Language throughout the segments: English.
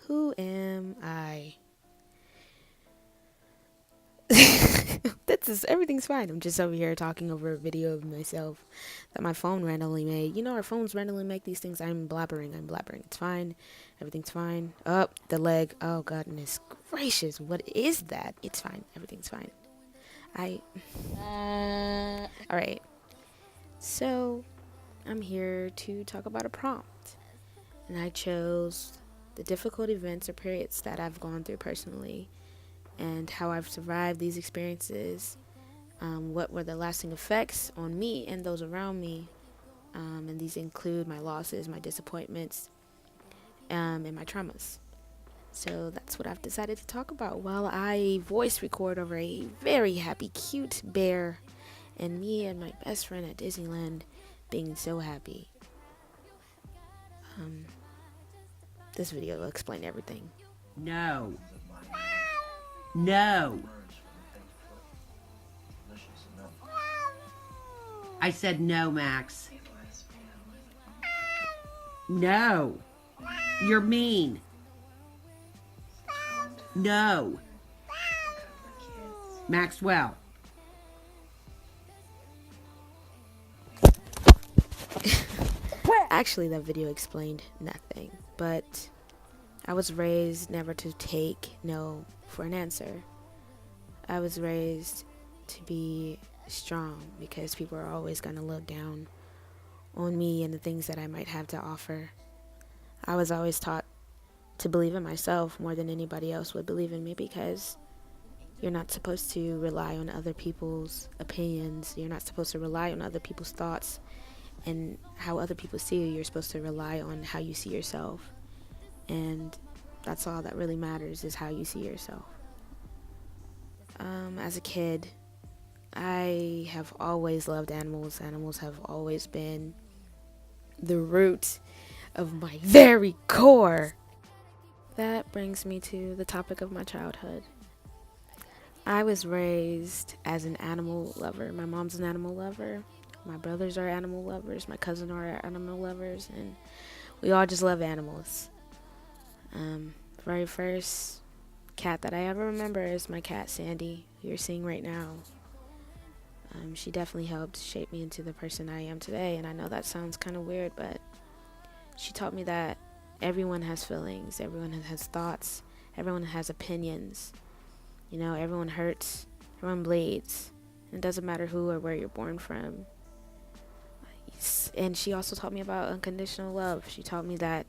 Who am I? Everything's fine. I'm just over here talking over a video of myself that my phone randomly made. You know, our phones randomly make these things. I'm blabbering. It's fine. Everything's fine. Oh, the leg. Oh, goodness gracious. What is that? It's fine. Everything's fine. Alright. So, I'm here to talk about a prompt. And I chose the difficult events or periods that I've gone through personally and how I've survived these experiences. What were the lasting effects on me and those around me? And these include my losses, my disappointments, and my traumas. So that's what I've decided to talk about while I voice record over a very happy, cute bear and me and my best friend at Disneyland being so happy. This video will explain everything. No. No. I said no, Max. No. You're mean. No. Maxwell. Actually, that video explained nothing, but I was raised never to take no for an answer. I was raised to be strong because people are always going to look down on me and the things that I might have to offer. I was always taught to believe in myself more than anybody else would believe in me because you're not supposed to rely on other people's opinions. You're not supposed to rely on other people's thoughts and how other people see you. You're supposed to rely on how you see yourself. And that's all that really matters, is how you see yourself. As a kid, I have always loved animals. Animals have always been the root of my very core. That brings me to the topic of my childhood. I was raised as an animal lover. My mom's an animal lover. My brothers are animal lovers. My cousins are animal lovers. And we all just love animals. Very first cat that I ever remember is my cat, Sandy, who you're seeing right now. She definitely helped shape me into the person I am today. And I know that sounds kind of weird, but she taught me that everyone has feelings. Everyone has thoughts. Everyone has opinions. You know, everyone hurts. Everyone bleeds. It doesn't matter who or where you're born from. And she also taught me about unconditional love. She taught me that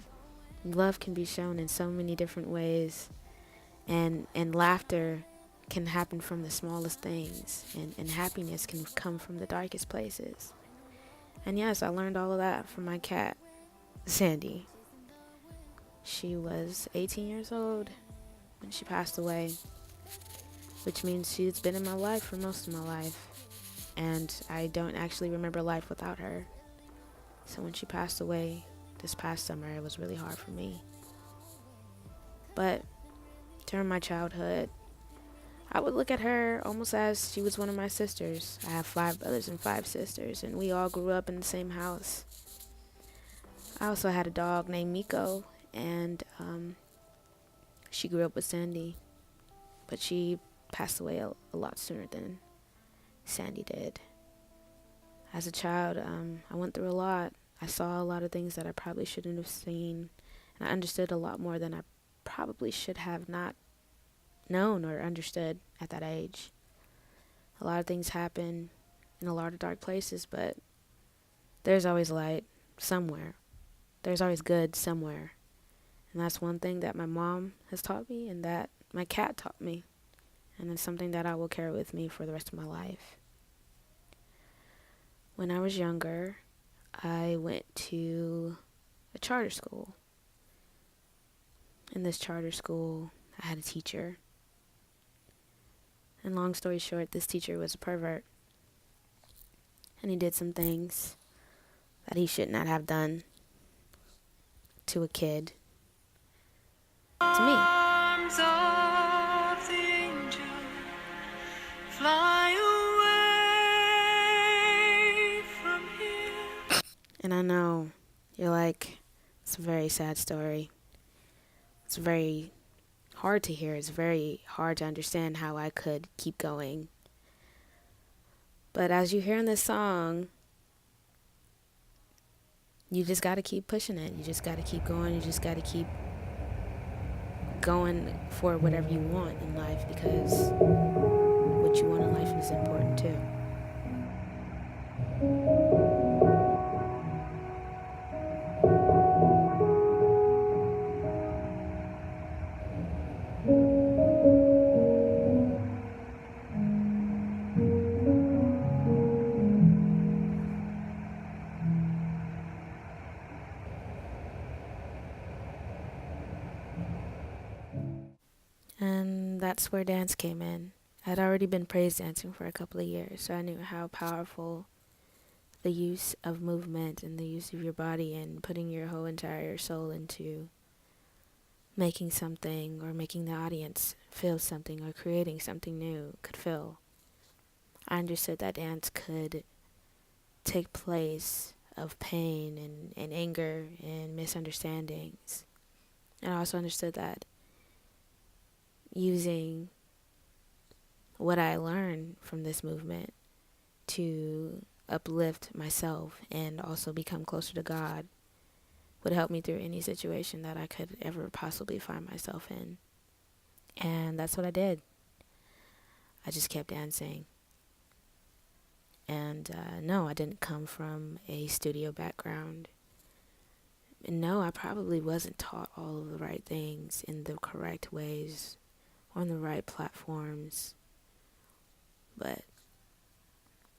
love can be shown in so many different ways. And laughter can happen from the smallest things. And happiness can come from the darkest places. And yes, I learned all of that from my cat, Sandy. She was 18 years old when she passed away, which means she's been in my life for most of my life. And I don't actually remember life without her. So when she passed away this past summer, it was really hard for me. But during my childhood, I would look at her almost as she was one of my sisters. I have 5 brothers and 5 sisters, and we all grew up in the same house. I also had a dog named Miko, and she grew up with Sandy, but she passed away a lot sooner than Sandy did. As a child, I went through a lot. I saw a lot of things that I probably shouldn't have seen, and I understood a lot more than I probably should have not known or understood at that age. A lot of things happen in a lot of dark places, but there's always light somewhere. There's always good somewhere. And that's one thing that my mom has taught me and that my cat taught me. And it's something that I will carry with me for the rest of my life. When I was younger, I went to a charter school. In this charter school, I had a teacher. And long story short, this teacher was a pervert. And he did some things that he should not have done to a kid. To me. Arms of the angel, fly away from here. And I know you're like, it's a very sad story. It's very hard to hear. It's very hard to understand how I could keep going. But as you hear in this song, you just got to keep pushing it. You just got to keep going. You just got to keep going for whatever you want in life, because what you want in life is important too. And that's where dance came in. I'd already been praise dancing for a couple of years, so I knew how powerful the use of movement and the use of your body and putting your whole entire soul into making something, or making the audience feel something, or creating something new could feel. I understood that dance could take place of pain and anger and misunderstandings. And I also understood that using what I learned from this movement to uplift myself and also become closer to God would help me through any situation that I could ever possibly find myself in. And that's what I did. I just kept dancing. And no, I didn't come from a studio background. And no, I probably wasn't taught all of the right things in the correct ways, on the right platforms. But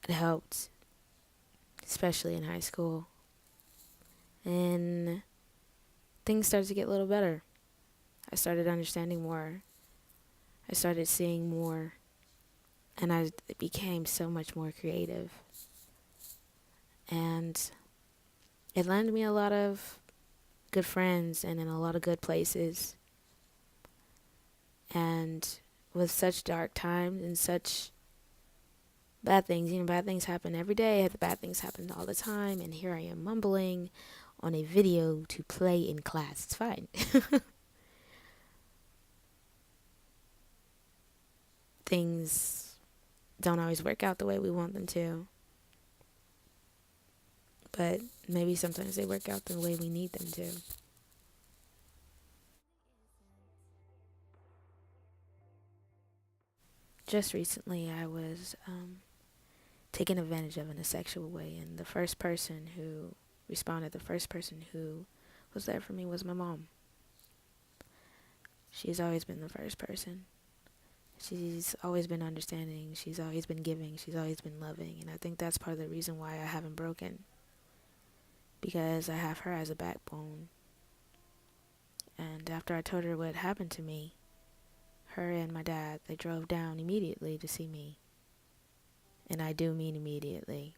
it helped, especially in high school. And things started to get a little better. I started understanding more. I started seeing more. And I became so much more creative. And it landed me a lot of good friends and in a lot of good places. And with such dark times and such bad things, bad things happen every day. Bad things happen all the time. And here I am mumbling on a video to play in class. It's fine. Things don't always work out the way we want them to. But maybe sometimes they work out the way we need them to. Just recently I was taken advantage of in a sexual way, and the first person who responded, the first person who was there for me was my mom. She's always been the first person. She's always been understanding. She's always been giving. She's always been loving. And I think that's part of the reason why I haven't broken. Because I have her as a backbone. And after I told her what happened to me, her and my dad, they drove down immediately to see me. And I do mean immediately.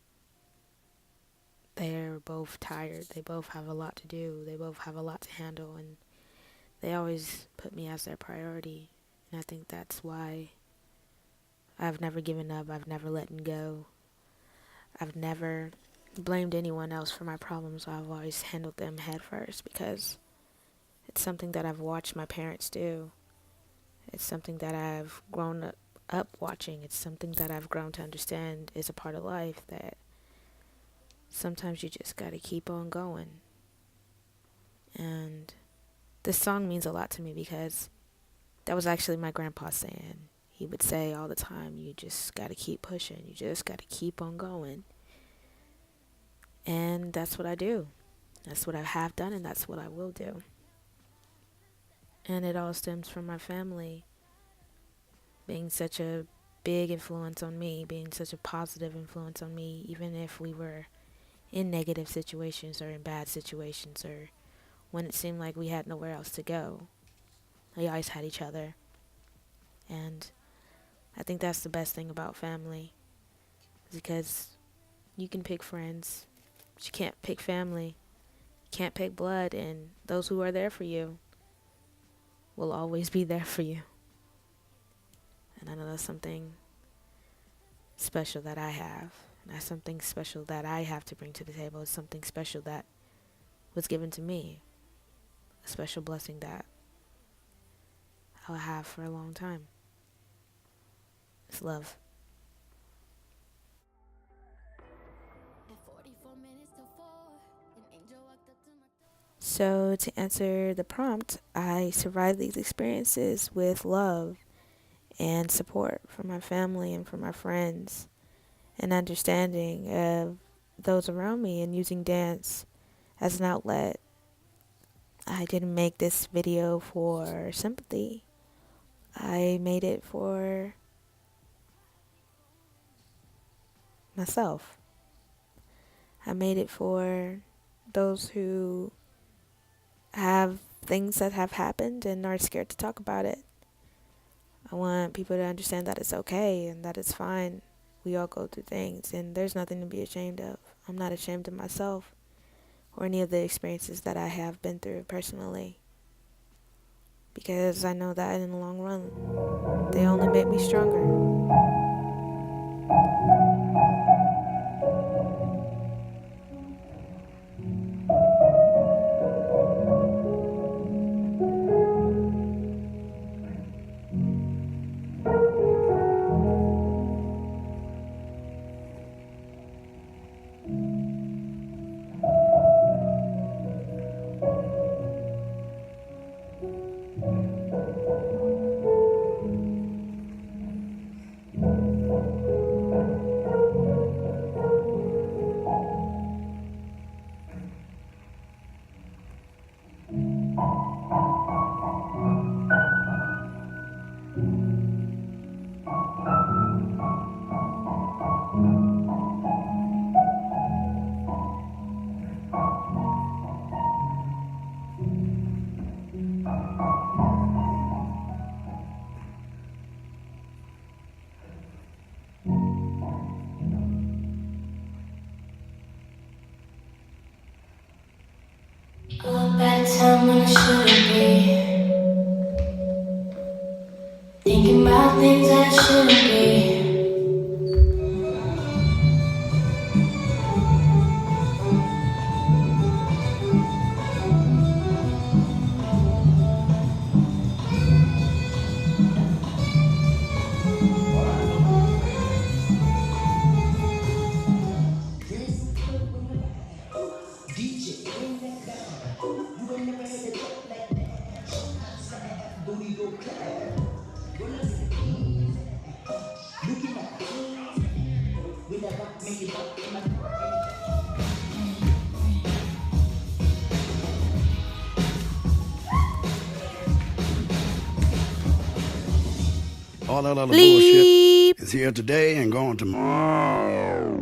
They're both tired. They both have a lot to do. They both have a lot to handle. And they always put me as their priority. And I think that's why I've never given up. I've never let go. I've never blamed anyone else for my problems. I've always handled them head first, because it's something that I've watched my parents do. It's something that I've grown up watching. It's something that I've grown to understand is a part of life, that sometimes you just gotta keep on going. And this song means a lot to me, because that was actually my grandpa saying. He would say all the time, you just gotta keep pushing. You just gotta keep on going. And that's what I do. That's what I have done, and that's what I will do. And it all stems from my family being such a big influence on me, being such a positive influence on me, even if we were in negative situations or in bad situations, or when it seemed like we had nowhere else to go. We always had each other. And I think that's the best thing about family, because you can pick friends, but you can't pick family. You can't pick blood, and those who are there for you will always be there for you. And I know that's something special that I have. And that's something special that I have to bring to the table. It's something special that was given to me. A special blessing that I'll have for a long time. It's love. So, to answer the prompt, I survived these experiences with love and support from my family and from my friends, and understanding of those around me, and using dance as an outlet. I didn't make this video for sympathy. I made it for myself. I made it for those who have things that have happened and are scared to talk about it. I want people to understand that it's okay and that it's fine. We all go through things, and there's nothing to be ashamed of. I'm not ashamed of myself or any of the experiences that I have been through personally, because I know that in the long run, they only make me stronger. Going back to time when I shouldn't be. Thinking about things that I shouldn't be. All that other Bleep. bullshit is here today and gone tomorrow.